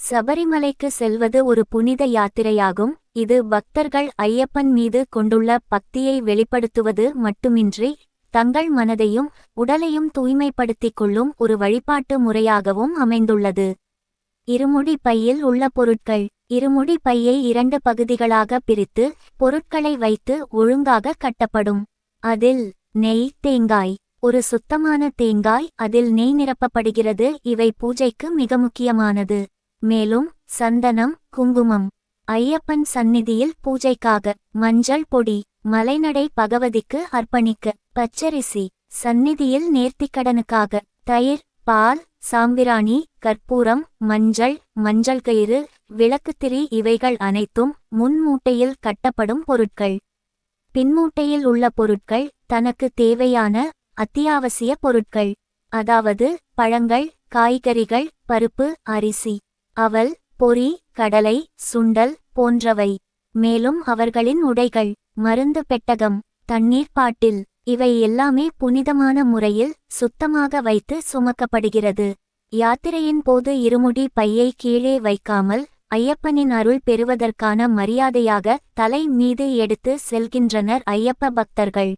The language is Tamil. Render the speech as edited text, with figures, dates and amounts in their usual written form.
சபரிமலைக்கு செல்வது ஒரு புனித யாத்திரையாகும். இது பக்தர்கள் ஐயப்பன் மீது கொண்டுள்ள பக்தியை வெளிப்படுத்துவது மட்டுமின்றி தங்கள் மனதையும் உடலையும் தூய்மைப்படுத்திக் கொள்ளும் ஒரு வழிபாட்டு முறையாகவும் அமைந்துள்ளது. இருமுடி பையில் உள்ள பொருட்கள். இருமுடி பையை 2 பகுதிகளாக பிரித்து பொருட்களை வைத்து ஒழுங்காக கட்டப்படும். அதில் நெய், தேங்காய். ஒரு சுத்தமான தேங்காய், அதில் நெய் நிரப்பப்படுகிறது. இவை பூஜைக்கு மிக முக்கியமானது. மேலும் சந்தனம், குங்குமம். ஐயப்பன் சந்நிதியில் பூஜைக்காக மஞ்சள் பொடி. மலைநடை பகவதிக்கு அர்ப்பணிக்க பச்சரிசி. சந்நிதியில் நேர்த்திக்கடனுக்காக தயிர், பால், சாம்பிராணி, கற்பூரம், மஞ்சள் கயிறு, விளக்குத்திரி. இவைகள் அனைத்தும் முன்மூட்டையில் கட்டப்படும் பொருட்கள். பின்மூட்டையில் உள்ள பொருட்கள் தனக்கு தேவையான அத்தியாவசிய பொருட்கள். அதாவது பழங்கள், காய்கறிகள், பருப்பு, அரிசி, அவல், பொரி, கடலை, சுண்டல் போன்றவை. மேலும் அவர்களின் உடைகள், மருந்து பெட்டகம், தண்ணீர் பாட்டில். இவை எல்லாமே புனிதமான முறையில் சுத்தமாக வைத்து சுமக்கப்படுகிறது. யாத்திரையின் போது இருமுடி பையை கீழே வைக்காமல் ஐயப்பனின் அருள் பெறுவதற்கான மரியாதையாக தலை மீது எடுத்து செல்கின்றனர் ஐயப்ப பக்தர்கள்.